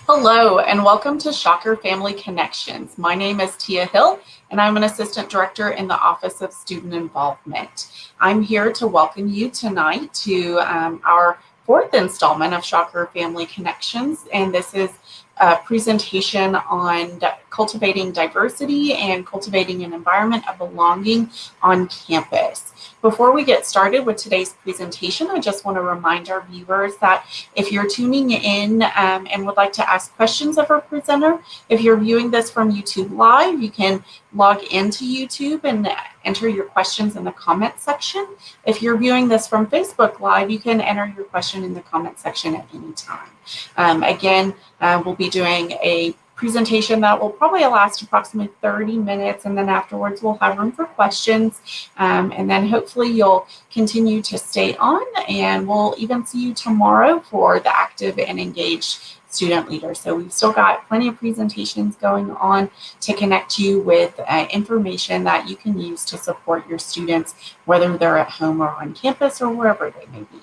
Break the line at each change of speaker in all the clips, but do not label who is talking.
Hello, and welcome to Shocker Family Connections. My name is Tia Hill, and I'm an Assistant Director in the Office of Student Involvement. I'm here to welcome you tonight to our fourth installment of Shocker Family Connections, and this is a presentation on cultivating diversity and cultivating an environment of belonging on campus. Before we get started with today's presentation, I just want to remind our viewers that if you're tuning in and would like to ask questions of our presenter, if you're viewing this from YouTube Live, you can log into YouTube and enter your questions in the comment section. If you're viewing this from Facebook Live, you can enter your question in the comment section at any time. Again, we'll be doing a presentation that will probably last approximately 30 minutes, and then afterwards we'll have room for questions, and then hopefully you'll continue to stay on, and we'll even see you tomorrow for the active and engaged student leader. So we've still got plenty of presentations going on to connect you with information that you can use to support your students, whether they're at home or on campus or wherever they may be.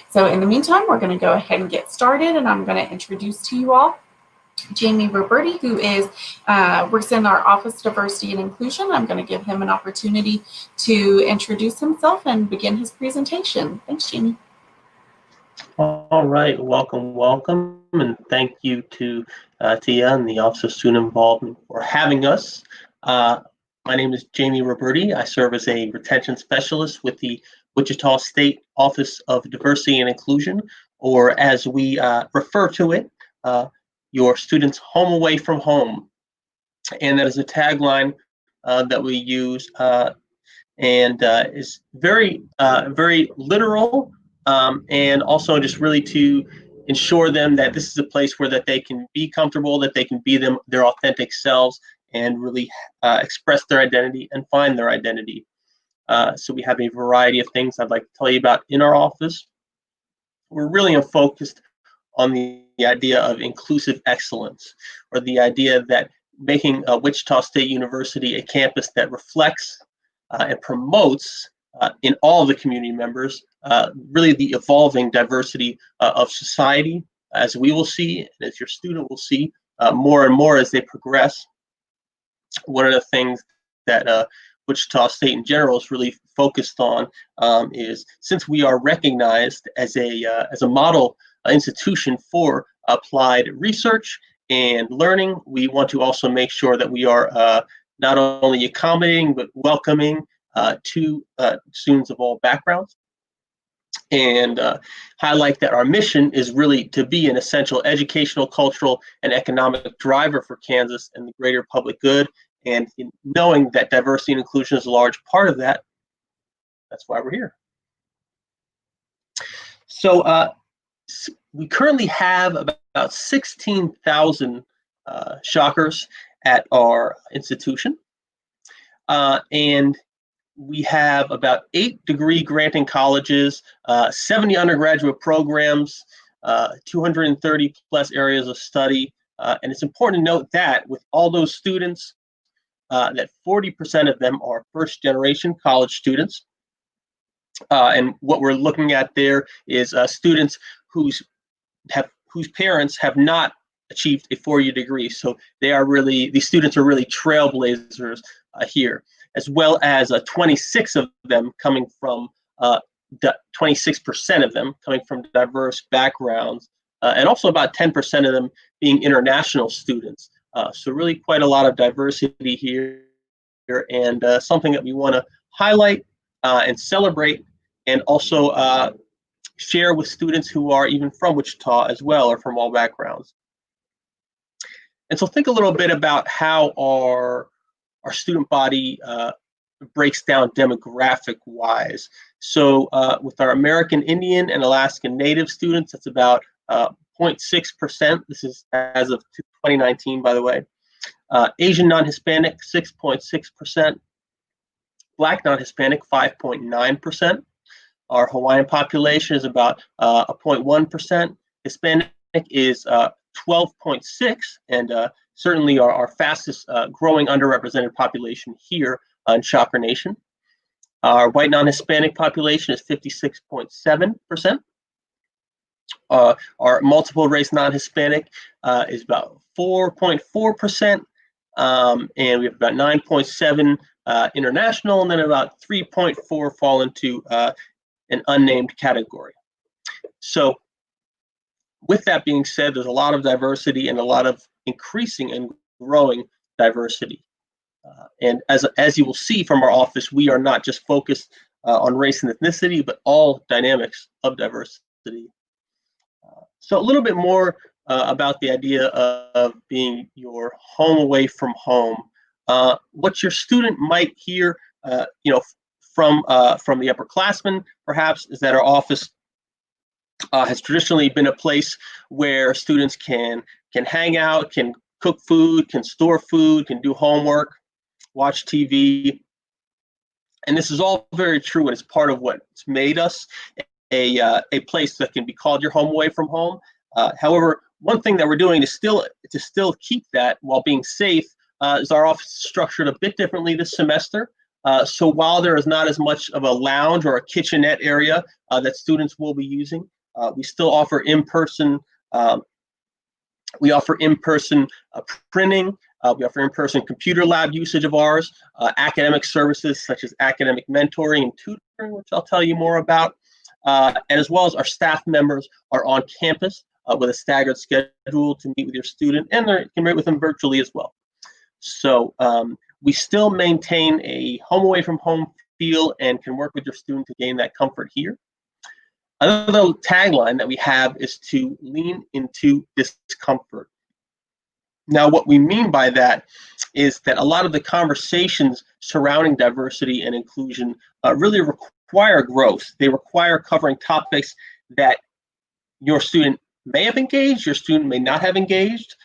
So in the meantime, we're going to go ahead and get started, and I'm going to introduce to you all Jamie Roberti, who works in our Office of Diversity and Inclusion. I'm going to give him an opportunity to introduce himself and begin his presentation. Thanks, Jamie.
All right, welcome, and thank you to Tia and the Office of Student Involvement for having us. My name is Jamie Roberti. I serve as a retention specialist with the Wichita State Office of Diversity and Inclusion, or as we refer to it, your students home away from home. And that is a tagline that we use and is very literal, and also just really to ensure them that this is a place where that they can be comfortable, that they can be their authentic selves, and really express their identity and find their identity. So we have a variety of things I'd like to tell you about in our office. We're really focused on the idea of inclusive excellence, or the idea that making Wichita State University a campus that reflects and promotes in all of the community members really the evolving diversity of society, as we will see, and as your student will see more and more as they progress. One of the things that Wichita State in general is really focused on is, since we are recognized as a model institution for applied research and learning, we want to also make sure that we are not only accommodating but welcoming to students of all backgrounds, and highlight that our mission is really to be an essential educational, cultural, and economic driver for Kansas and the greater public good. And in knowing that diversity and inclusion is a large part of that, that's why we're here. So we currently have about 16,000 Shockers at our institution, and we have about 8 degree granting colleges, 70 undergraduate programs, 230 plus areas of study, and it's important to note that with all those students, that 40% of them are first generation college students. And what we're looking at there is students whose parents have not achieved a 4-year degree. So these students are really trailblazers here, as well as 26 of them coming from 26% of them coming from diverse backgrounds, and also about 10% of them being international students. So really quite a lot of diversity here, and something that we want to highlight and celebrate, and also share with students who are even from Wichita as well, or from all backgrounds. And so think a little bit about how our student body breaks down demographic-wise. So with our American Indian and Alaskan Native students, that's about 0.6%. This is as of 2019, by the way. Asian non-Hispanic, 6.6%. Black non-Hispanic, 5.9%. Our Hawaiian population is about 0.1%. Hispanic is 12.6%, and certainly our fastest growing underrepresented population here in Shocker Nation. Our white non-Hispanic population is 56.7%. Our multiple race non-Hispanic is about 4.4%, and we have about 9.7 international, and then about 3.4 fall into an unnamed category. So with that being said, there's a lot of diversity and a lot of increasing and growing diversity. And as you will see from our office, we are not just focused on race and ethnicity, but all dynamics of diversity. So a little bit more about the idea of being your home away from home. What your student might hear, from the upperclassmen, perhaps, is that our office has traditionally been a place where students can hang out, can cook food, can store food, can do homework, watch TV. And this is all very true, and it's part of what's made us a place that can be called your home away from home. However, one thing that we're doing to still keep that while being safe is our office is structured a bit differently this semester. So while there is not as much of a lounge or a kitchenette area that students will be using, we still offer in-person. We offer in-person printing. We offer in-person computer lab usage of ours, academic services such as academic mentoring and tutoring, which I'll tell you more about, and as well as our staff members are on campus with a staggered schedule to meet with your student, and they can meet with them virtually as well. So we still maintain a home away from home feel and can work with your student to gain that comfort here. Another tagline that we have is to lean into discomfort. Now, what we mean by that is that a lot of the conversations surrounding diversity and inclusion really require growth. They require covering topics that your student may have engaged, your student may not have engaged,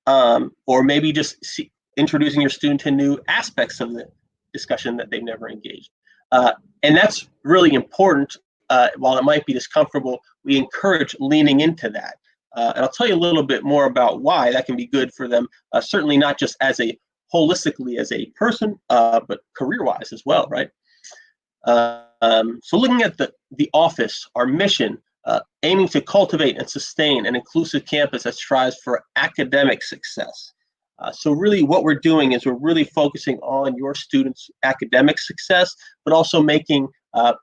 or maybe just introducing your student to new aspects of the discussion that they've never engaged. And that's really important. While it might be discomfortable, we encourage leaning into that. And I'll tell you a little bit more about why that can be good for them, certainly not just as holistically as a person, but career-wise as well, right? So looking at the office, our mission, aiming to cultivate and sustain an inclusive campus that strives for academic success. So really what we're doing is we're really focusing on your students' academic success, but also making a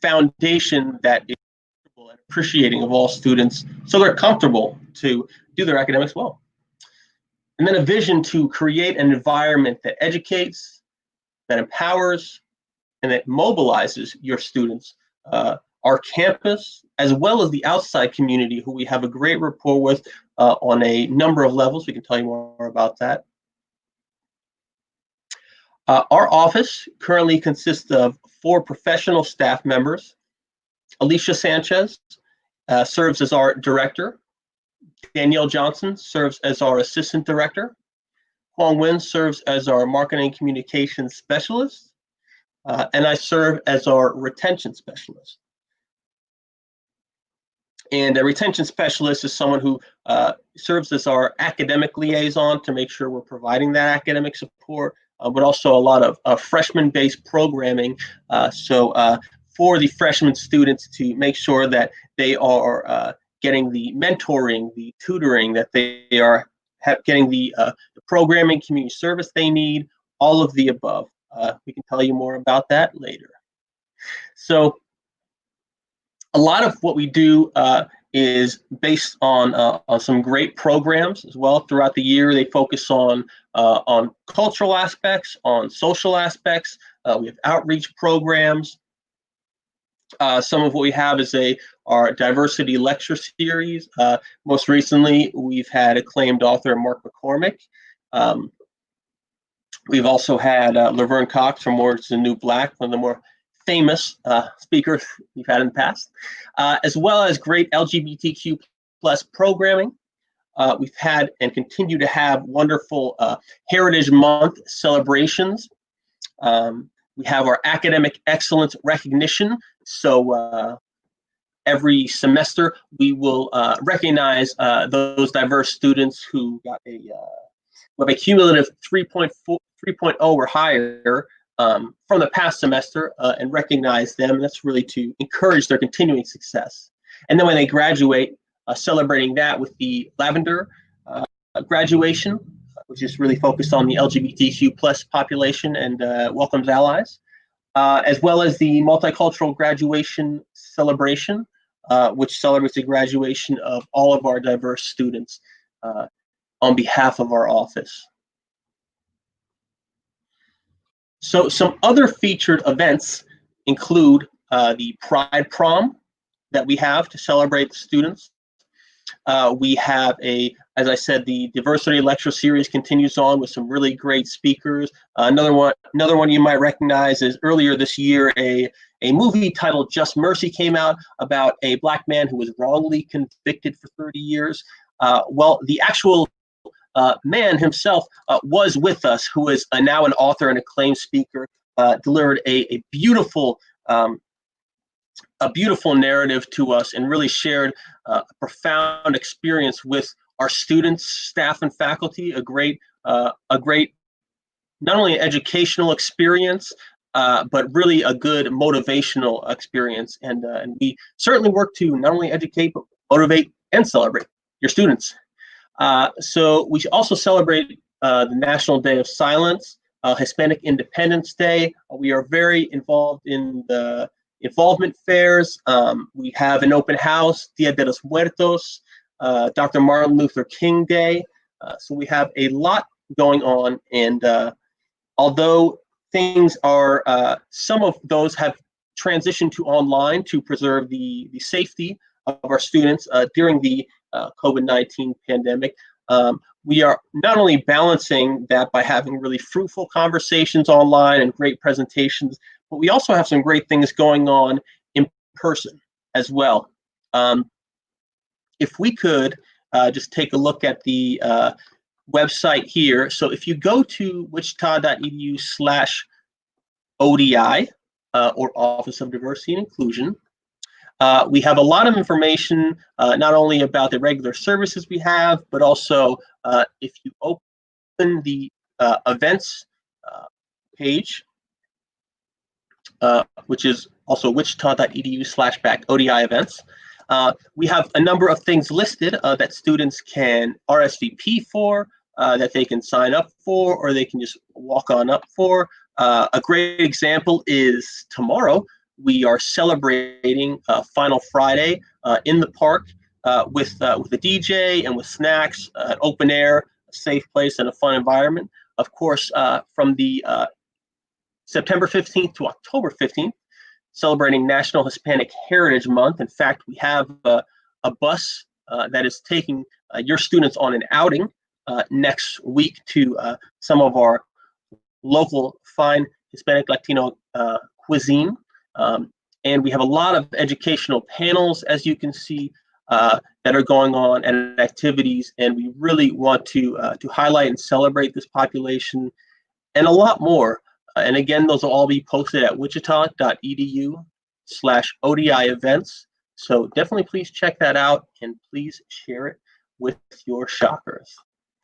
foundation that is and appreciating of all students so they're comfortable to do their academics well. And then a vision to create an environment that educates, that empowers, and that mobilizes your students, our campus, as well as the outside community who we have a great rapport with on a number of levels. We can tell you more about that. Our office currently consists of 4 professional staff members. Alicia Sanchez serves as our director. Danielle Johnson serves as our assistant director. Huang Nguyen serves as our marketing communications specialist. And I serve as our retention specialist. And a retention specialist is someone who serves as our academic liaison to make sure we're providing that academic support, but also a lot of freshman-based programming. So for the freshman students to make sure that they are getting the mentoring, the tutoring, that they are getting the programming, community service they need, all of the above. We can tell you more about that later. So a lot of what we do is based on some great programs as well throughout the year. They focus on cultural aspects, on social aspects. We have outreach programs. Some of what we have is our diversity lecture series. Most recently, we've had acclaimed author Mark McCormick. We've also had Laverne Cox from Orange is the New Black, one of the more famous speakers we've had in the past, as well as great LGBTQ plus programming. We've had and continue to have wonderful Heritage Month celebrations. We have our academic excellence recognition. So every semester we will recognize those diverse students who got a cumulative 3.0 or higher from the past semester and recognize them. That's really to encourage their continuing success. And then when they graduate, celebrating that with the Lavender graduation, which is really focused on the LGBTQ plus population and welcomes allies, as well as the multicultural graduation celebration, which celebrates the graduation of all of our diverse students on behalf of our office. So some other featured events include the Pride Prom that we have to celebrate the students. We have as I said, the diversity lecture series continues on with some really great speakers. Another one you might recognize is earlier this year, a movie titled Just Mercy came out about a Black man who was wrongly convicted for 30 years. Well, the actual man himself was with us, who is now an author and acclaimed speaker, delivered a beautiful narrative to us and really shared a profound experience with our students, staff, and faculty. A great, not only educational experience, but really a good motivational experience. And we certainly work to not only educate, but motivate and celebrate your students. So we also celebrate the National Day of Silence, Hispanic Independence Day. We are very involved in the involvement fairs. We have an open house, Dia de los Muertos, Dr. Martin Luther King Day. So we have a lot going on. And although things are, some of those have transitioned to online to preserve the safety of our students during the COVID-19 pandemic. We are not only balancing that by having really fruitful conversations online and great presentations, but we also have some great things going on in person as well. If we could just take a look at the website here. So if you go to wichita.edu/ODI or Office of Diversity and Inclusion, we have a lot of information, not only about the regular services we have, but also if you open the events page, which is also wichita.edu/ODI events. We have a number of things listed that students can RSVP for, that they can sign up for, or they can just walk on up for. A great example is tomorrow. We are celebrating Final Friday in the park with a DJ and with snacks, open air, a safe place, and a fun environment. Of course, from the September 15th to October 15th, celebrating National Hispanic Heritage Month. In fact, we have a bus that is taking your students on an outing next week to some of our local fine Hispanic Latino cuisine. And we have a lot of educational panels, as you can see, that are going on and activities. And we really want to highlight and celebrate this population and a lot more. And again, those will all be posted at wichita.edu/ODI events. So definitely please check that out and please share it with your shockers.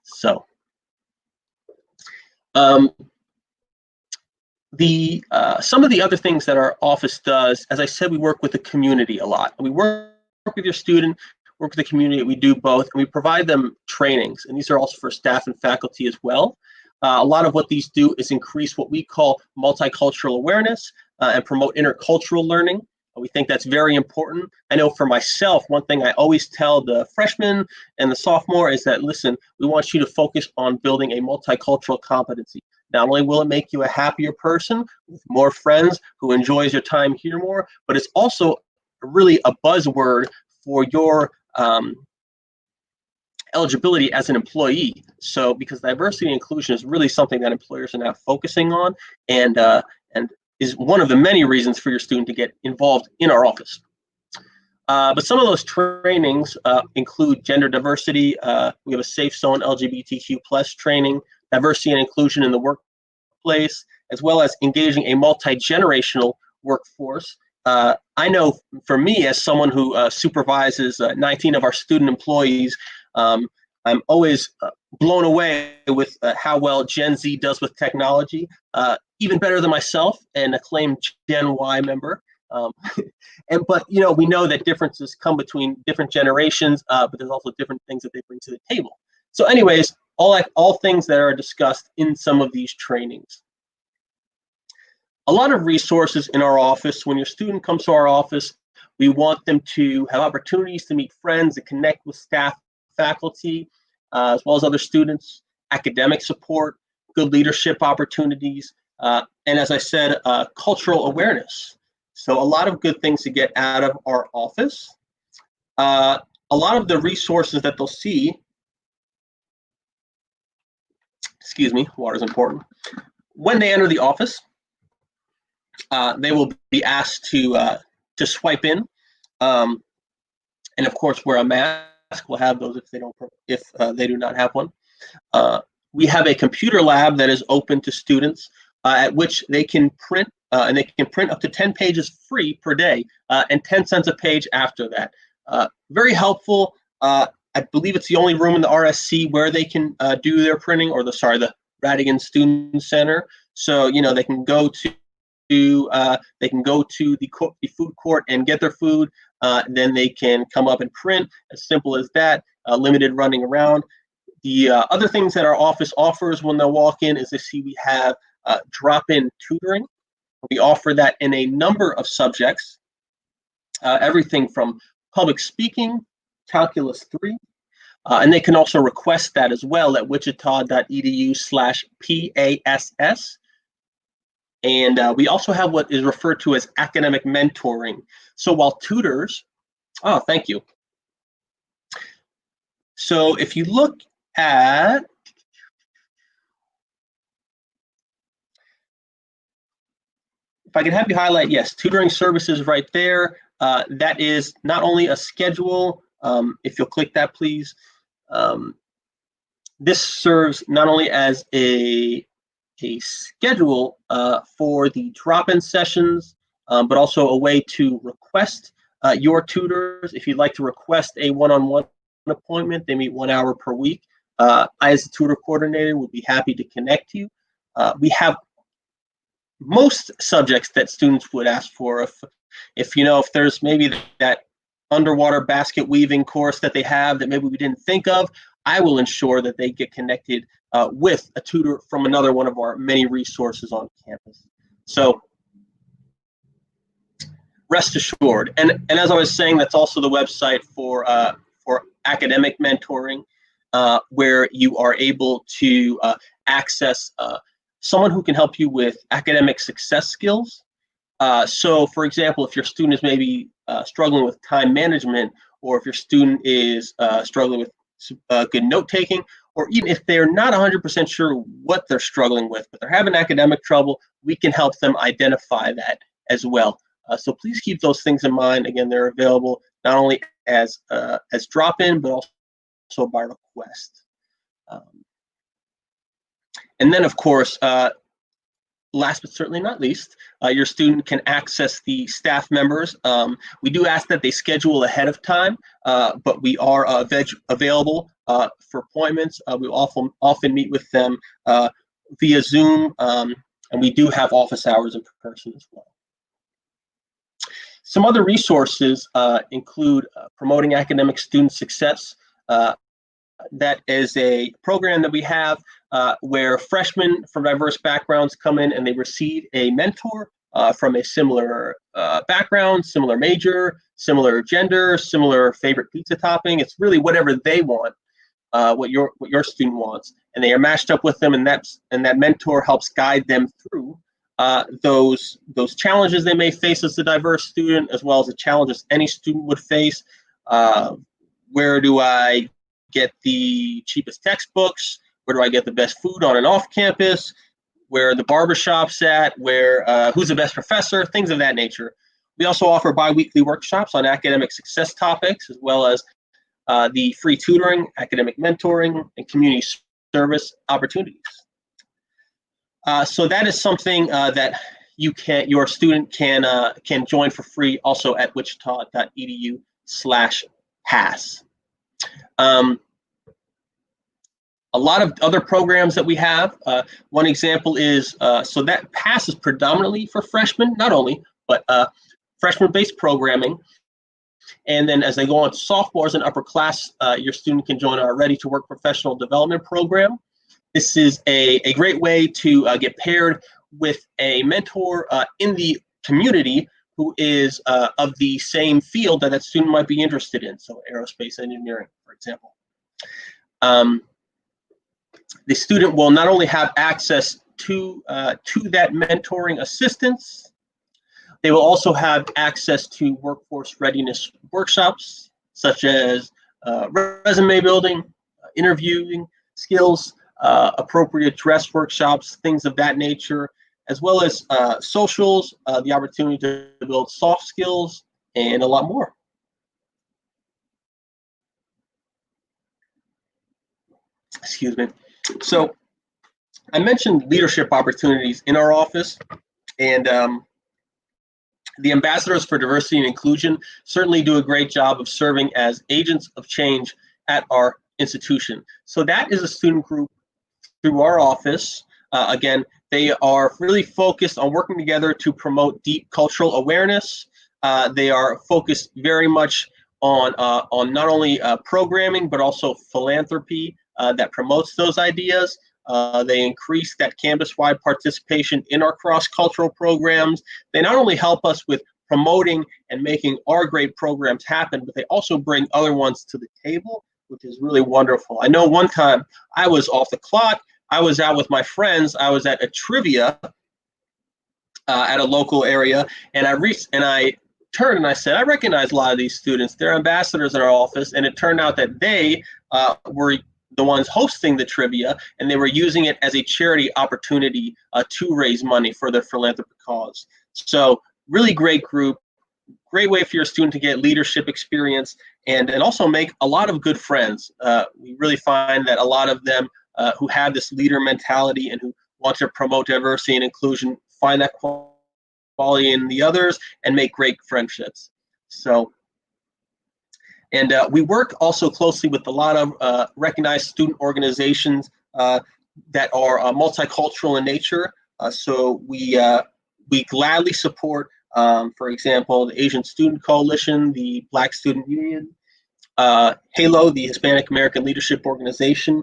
So some of the other things that our office does, as I said, we work with the community a lot. We work with your student, work with the community. We do both, and we provide them trainings. And these are also for staff and faculty as well. A lot of what these do is increase what we call multicultural awareness and promote intercultural learning. We think that's very important. I know for myself, one thing I always tell the freshmen and the sophomore is that, listen, we want you to focus on building a multicultural competency. Not only will it make you a happier person with more friends who enjoys your time here more, but it's also really a buzzword for your eligibility as an employee. So because diversity and inclusion is really something that employers are now focusing on, and is one of the many reasons for your student to get involved in our office. But some of those trainings include gender diversity. We have a safe zone LGBTQ plus training, diversity and inclusion in the workplace, as well as engaging a multi-generational workforce. I know for me, as someone who supervises 19 of our student employees, I'm always blown away with how well Gen Z does with technology, even better than myself, an acclaimed Gen Y member. But we know that differences come between different generations, but there's also different things that they bring to the table. So, anyways, all things that are discussed in some of these trainings. A lot of resources in our office. When your student comes to our office, we want them to have opportunities to meet friends and connect with staff, faculty, as well as other students, academic support, good leadership opportunities, and as I said, cultural awareness. So a lot of good things to get out of our office. A lot of the resources that they'll see, excuse me, water is important. When they enter the office, they will be asked to swipe in, and of course wear a mask. We'll have those if they do not have one. We have a computer lab that is open to students, at which they can print, and they can print up to 10 pages free per day, and 10 cents a page after that. Very helpful. I believe it's the only room in the RSC where they can do their printing, or the Radigan Student Center. So they can go to the food court and get their food. Then they can come up and print. As simple as that. Limited running around. The other things that our office offers when they'll walk in is they see we have drop-in tutoring. We offer that in a number of subjects, everything from public speaking, Calculus 3, and they can also request that as well at wichita.edu/PASS. And we also have what is referred to as academic mentoring. So while tutors, thank you. So if you look at, if I can have you highlight, yes, tutoring services right there. That is not only a schedule, if you'll click that, please. This serves not only as a schedule for the drop-in sessions, but also a way to request your tutors. If you'd like to request a one-on-one appointment, they meet 1 hour per week. I, as a tutor coordinator, would be happy to connect you. We have most subjects that students would ask for. If there's maybe that underwater basket weaving course that they have that maybe we didn't think of, I will ensure that they get connected with a tutor from another one of our many resources on campus. So rest assured. And as I was saying, that's also the website for academic mentoring, where you are able to access someone who can help you with academic success skills. So, for example, if your student is maybe struggling with time management, or if your student is struggling with good note taking, or even if they're not 100% sure what they're struggling with, but they're having academic trouble, we can help them identify that as well. So please keep those things in mind. Again, they're available not only as drop-in, but also by request. And then, of course, last but certainly not least, your student can access the staff members. We do ask that they schedule ahead of time, but we are available for appointments. We often meet with them via Zoom, and we do have office hours in person as well. Some other resources include promoting academic student success. That is a program that we have where freshmen from diverse backgrounds come in and they receive a mentor from a similar background, similar major, similar gender, similar favorite pizza topping. It's really whatever they want, what your student wants, and they are matched up with them, and that mentor helps guide them through those challenges they may face as a diverse student, as well as the challenges any student would face. Where do I get the cheapest textbooks? Where do I get the best food on and off campus? Where are the barbershops at? Who's the best professor? Things of that nature. We also offer bi-weekly workshops on academic success topics, as well as the free tutoring, academic mentoring, and community service opportunities. So that is something that your student can join for free also at wichita.edu/pass. A lot of other programs that we have. One example is, so that PASS is predominantly for freshmen, not only, but freshman-based programming. And then as they go on sophomores and upper class, your student can join our Ready to Work professional development program. This is a great way to get paired with a mentor in the community who is of the same field that that student might be interested in, so aerospace engineering, for example. The student will not only have access to that mentoring assistance, they will also have access to workforce readiness workshops, such as resume building, interviewing skills, appropriate dress workshops, things of that nature, as well as socials, the opportunity to build soft skills, and a lot more. Excuse me. So I mentioned leadership opportunities in our office, and the ambassadors for diversity and inclusion certainly do a great job of serving as agents of change at our institution. So that is a student group through our office. Again, they are really focused on working together to promote deep cultural awareness. They are focused very much on not only programming, but also philanthropy that promotes those ideas. They increase that campus-wide participation in our cross-cultural programs. They not only help us with promoting and making our great programs happen, but they also bring other ones to the table, which is really wonderful. I know one time I was off the clock. I was out with my friends. I was at a trivia at a local area, and I turned and I said, I recognize a lot of these students. They're ambassadors in our office, and it turned out that they were the ones hosting the trivia, and they were using it as a charity opportunity to raise money for their philanthropic cause. So really great group, great way for your student to get leadership experience and also make a lot of good friends. We really find that a lot of them who have this leader mentality and who want to promote diversity and inclusion find that quality in the others and make great friendships. So. And we work also closely with a lot of recognized student organizations that are multicultural in nature. So we gladly support, for example, the Asian Student Coalition, the Black Student Union, HALO, the Hispanic American Leadership Organization,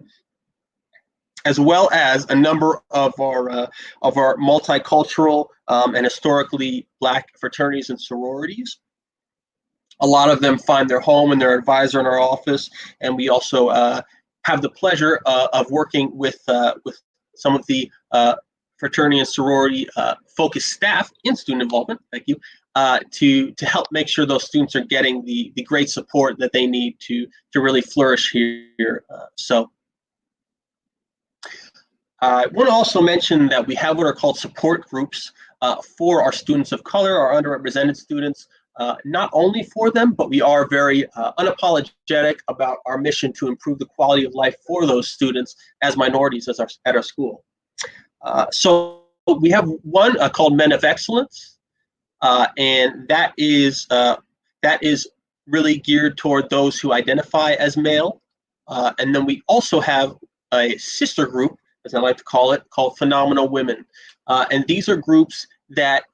as well as a number of our multicultural and historically Black fraternities and sororities. A lot of them find their home and their advisor in our office, and we also have the pleasure of working with some of the fraternity and sorority focused staff in student involvement. Thank you. To help make sure those students are getting the great support that they need to really flourish here. So I want to also mention that we have what are called support groups for our students of color, our underrepresented students. Not only for them, but we are very unapologetic about our mission to improve the quality of life for those students as minorities at our school. So we have one called Men of Excellence, and that is really geared toward those who identify as male. And then we also have a sister group, as I like to call it, called Phenomenal Women. And these are groups that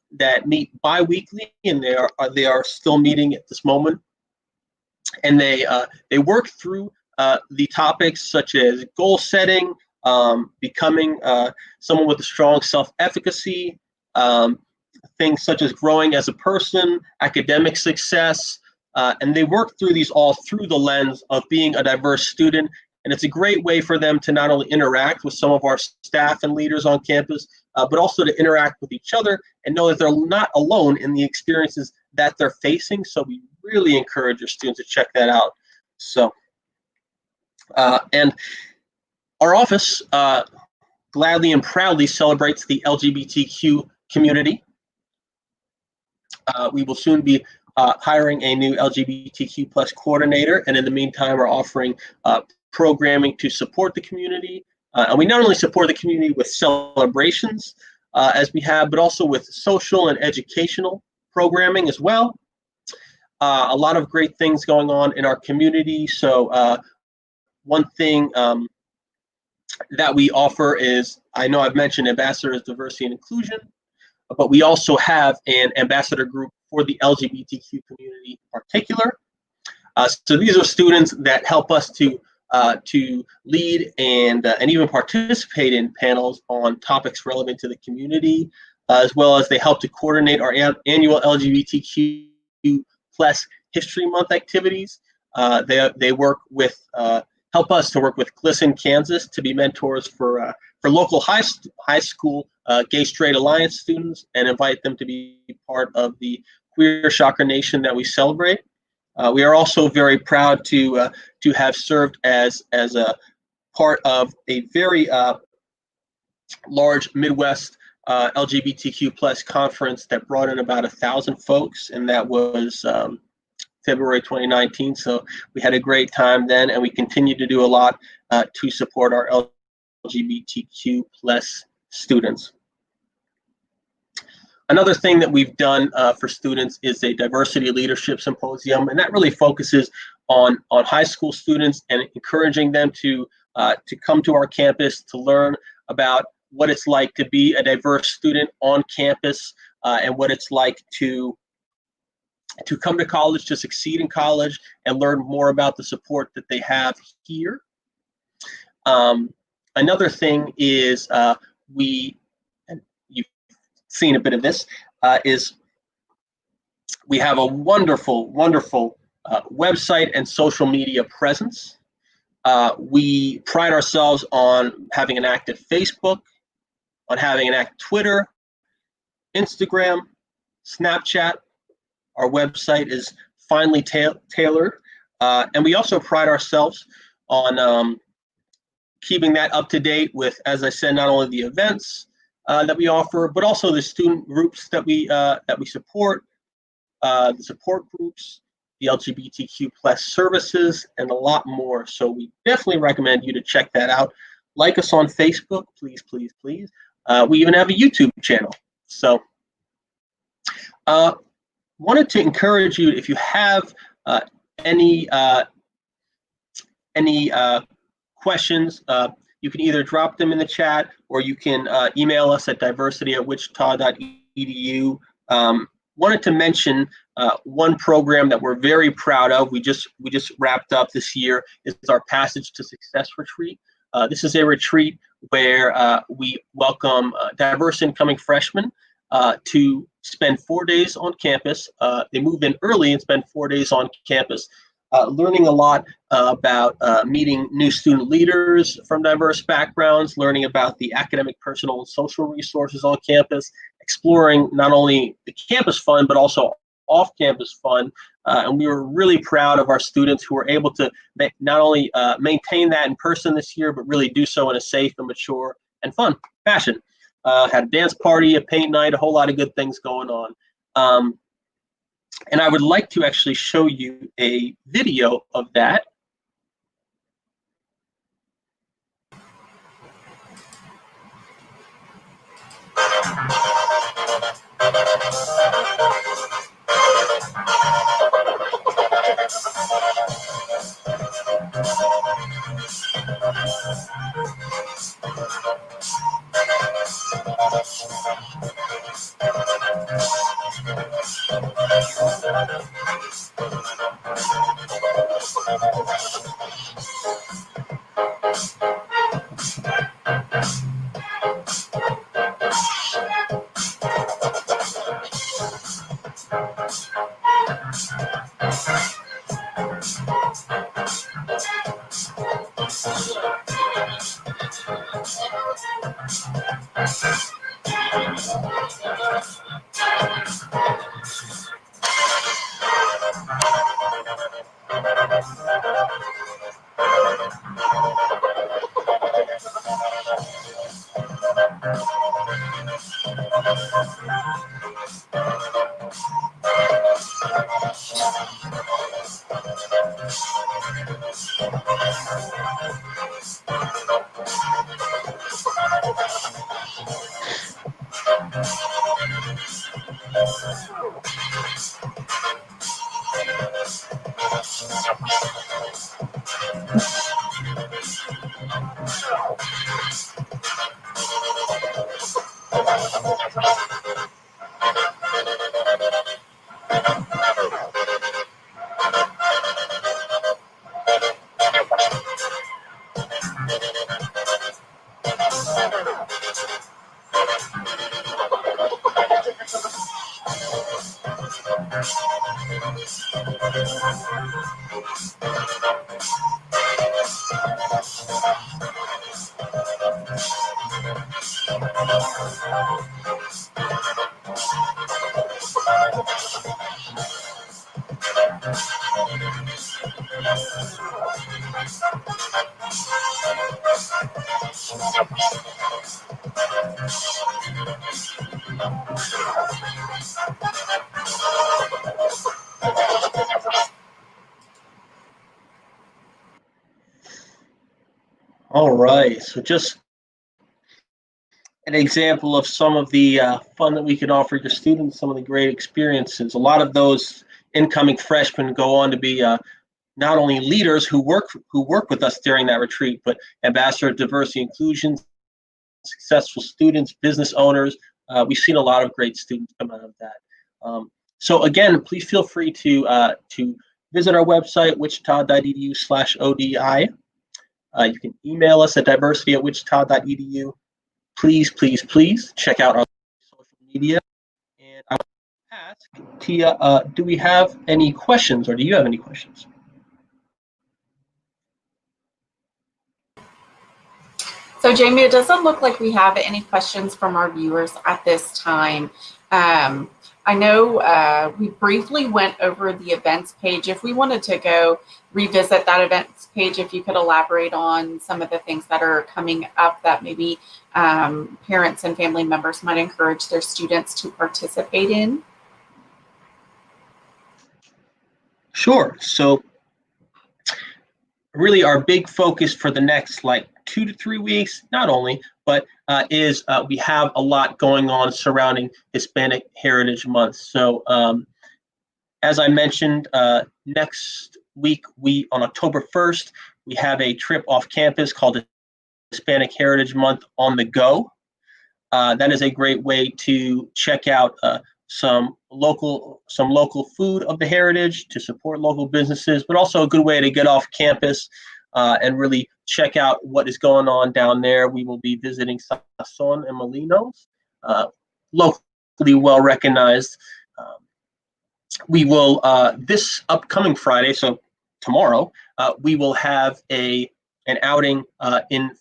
meet bi-weekly, and they are still meeting at this moment, and they work through the topics such as goal setting, becoming someone with a strong self-efficacy, things such as growing as a person, academic success, and they work through these all through the lens of being a diverse student. And it's a great way for them to not only interact with some of our staff and leaders on campus, but also to interact with each other and know that they're not alone in the experiences that they're facing. So we really encourage your students to check that out. So, and our office gladly and proudly celebrates the LGBTQ community. We will soon be hiring a new LGBTQ plus coordinator, and in the meantime, we're offering programming to support the community. And we not only support the community with celebrations as we have, but also with social and educational programming as well. A lot of great things going on in our community. So one thing that we offer is, I know I've mentioned Ambassadors Diversity and Inclusion, but we also have an ambassador group for the LGBTQ community in particular. So these are students that help us to lead and even participate in panels on topics relevant to the community, as well as they help to coordinate our annual LGBTQ plus History Month activities. They work with help us to work with GLSEN Kansas to be mentors for local high school gay straight alliance students and invite them to be part of the Queer Shocker Nation that we celebrate. We are also very proud to have served as a part of a very large Midwest LGBTQ plus conference that brought in about 1,000 folks, and that was February 2019. So we had a great time then, and we continue to do a lot to support our LGBTQ plus students. Another thing that we've done for students is a diversity leadership symposium, and that really focuses on high school students and encouraging them to come to our campus to learn about what it's like to be a diverse student on campus, and what it's like to come to college, to succeed in college, and learn more about the support that they have here. Another thing is you've seen a bit of this, is we have a wonderful website and social media presence. We pride ourselves on having an active Facebook, on having an active Twitter, Instagram, Snapchat. Our website is finely tailored, and we also pride ourselves on keeping that up to date with, as I said, not only the events that we offer, but also the student groups that we support, the support groups, the LGBTQ plus services, and a lot more. So we definitely recommend you to check that out. Like us on Facebook, please, please, please. We even have a YouTube channel. So wanted to encourage you, if you have any questions, you can either drop them in the chat, or you can email us at diversity@wichita.edu. Wanted to mention one program that we're very proud of. We just wrapped up this year. Is our Passage to Success retreat. This is a retreat where we welcome diverse incoming freshmen to spend 4 days on campus. They move in early and spend 4 days on campus, learning a lot about meeting new student leaders from diverse backgrounds, learning about the academic, personal, and social resources on campus, exploring not only the campus fun, but also off-campus fun. And we were really proud of our students who were able to not only maintain that in person this year, but really do so in a safe and mature and fun fashion. Had a dance party, a paint night, a whole lot of good things going on. And I would like to actually show you a video of that. All right, so just an example of some of the fun that we can offer your students, some of the great experiences. A lot of those incoming freshmen go on to be not only leaders who work with us during that retreat, but ambassador of diversity inclusion, successful students, business owners. We've seen a lot of great students come out of that. So again, please feel free to visit our website, wichita.edu/ODI. You can email us at diversity@wichita.edu. Please, please, please check out our social media. And I would ask Tia, do we have any questions, or do you have any questions?
So Jamie, it doesn't look like we have any questions from our viewers at this time. I know we briefly went over the events page. If we wanted to go revisit that events page, if you could elaborate on some of the things that are coming up that maybe parents and family members might encourage their students to participate in.
Sure. So really our big focus for the next 2 to 3 weeks, not only, but is we have a lot going on surrounding Hispanic Heritage Month. So as I mentioned, next week, on October 1st, we have a trip off campus called the Hispanic Heritage Month on the Go. That is a great way to check out some local food of the heritage, to support local businesses, but also a good way to get off campus and really check out what is going on down there. We will be visiting Sazon and Molinos, locally well recognized. We will this upcoming Friday, so tomorrow, we will have an outing in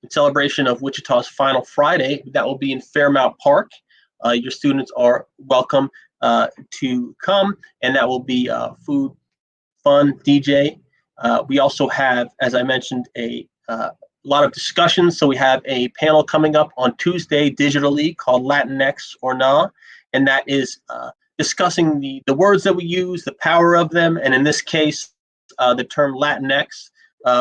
celebration of Wichita's Final Friday. That will be in Fairmount Park. Your students are welcome to come, and that will be food, fun, DJ. We also have, as I mentioned, a lot of discussions. So we have a panel coming up on Tuesday digitally called Latinx or Nah, and that is discussing the words that we use, the power of them, and in this case, the term Latinx,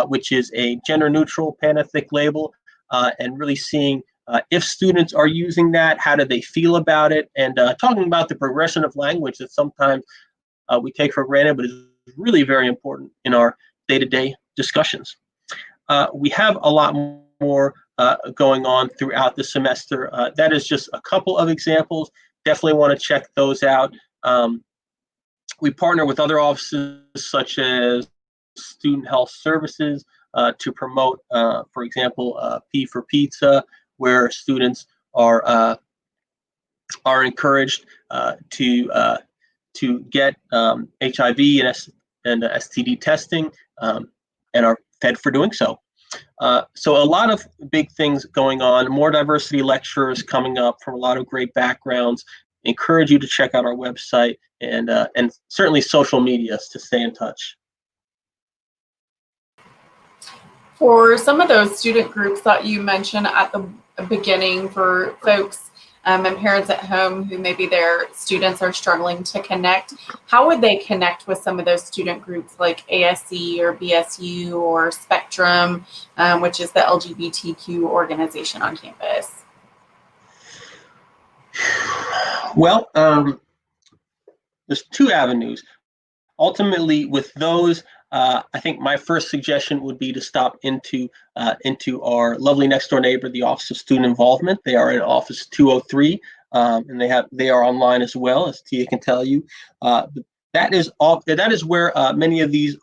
which is a gender-neutral panethnic label, and really seeing if students are using that, how do they feel about it, and talking about the progression of language that sometimes we take for granted, but is really very important in our day-to-day discussions. We have a lot more going on throughout the semester. That is just a couple of examples. Definitely want to check those out. We partner with other offices such as Student Health Services to promote, for example, P for Pizza, where students are encouraged to get HIV and STD testing and are fed for doing so. So a lot of big things going on, more diversity lecturers coming up from a lot of great backgrounds. Encourage you to check out our website and certainly social medias to stay in touch.
For some of those student groups that you mentioned at the beginning, for folks and parents at home who maybe their students are struggling to connect, how would they connect with some of those student groups like ASE or BSU or Spectrum, which is the LGBTQ organization on campus?
Well, there's two avenues. Ultimately, with those, I think my first suggestion would be to stop into our lovely next door neighbor, the Office of Student Involvement. They are in Office 203, and they are online as well, as Tia can tell you. That is where many of these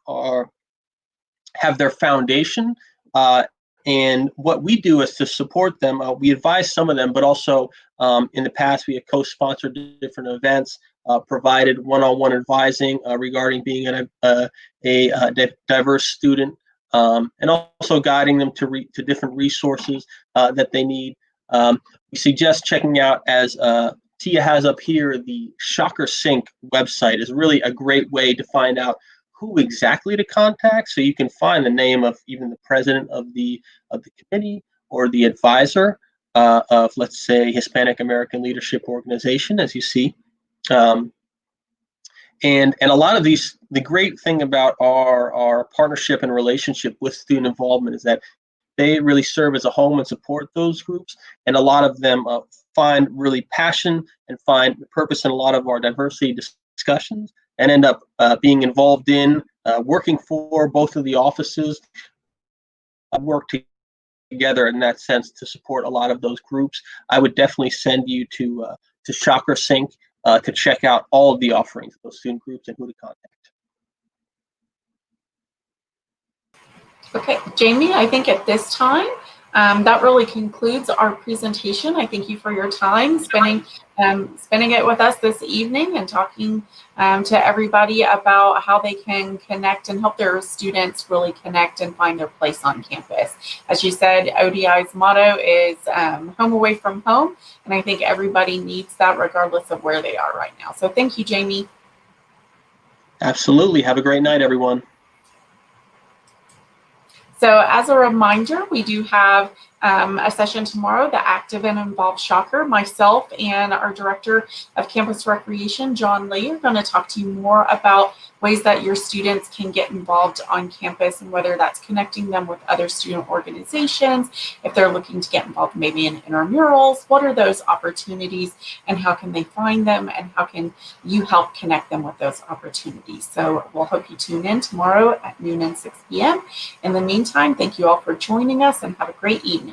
have their foundation. And what we do is to support them. We advise some of them, but also in the past we have co-sponsored different events, provided one-on-one advising regarding being a diverse student, and also guiding them to different resources that they need. We suggest checking out, as Tia has up here, the Shocker Sync website is really a great way to find out who exactly to contact, so you can find the name of even the president of the committee or the advisor. of, let's say, Hispanic American Leadership Organization, as you see. And a lot of these, the great thing about our partnership and relationship with student involvement is that they really serve as a home and support those groups. And a lot of them find really passion and find purpose in a lot of our diversity discussions and end up being involved in working for both of the offices, work together in that sense to support a lot of those groups. I would definitely send you to Shocker Sync to check out all of the offerings of those student groups and who to contact.
Okay, Jamie, I think at this time, that really concludes our presentation. I thank you for your time spending it with us this evening and talking to everybody about how they can connect and help their students really connect and find their place on campus. As you said, ODI's motto is home away from home, and I think everybody needs that regardless of where they are right now. So thank you, Jamie.
Absolutely. Have a great night, everyone.
So as a reminder, we do have a session tomorrow, the Active and Involved Shocker. Myself and our Director of Campus Recreation, John Lee, are going to talk to you more about ways that your students can get involved on campus and whether that's connecting them with other student organizations, if they're looking to get involved maybe in intramurals, what are those opportunities and how can they find them and how can you help connect them with those opportunities. So we'll hope you tune in tomorrow at noon and 6 p.m. In the meantime, thank you all for joining us and have a great evening.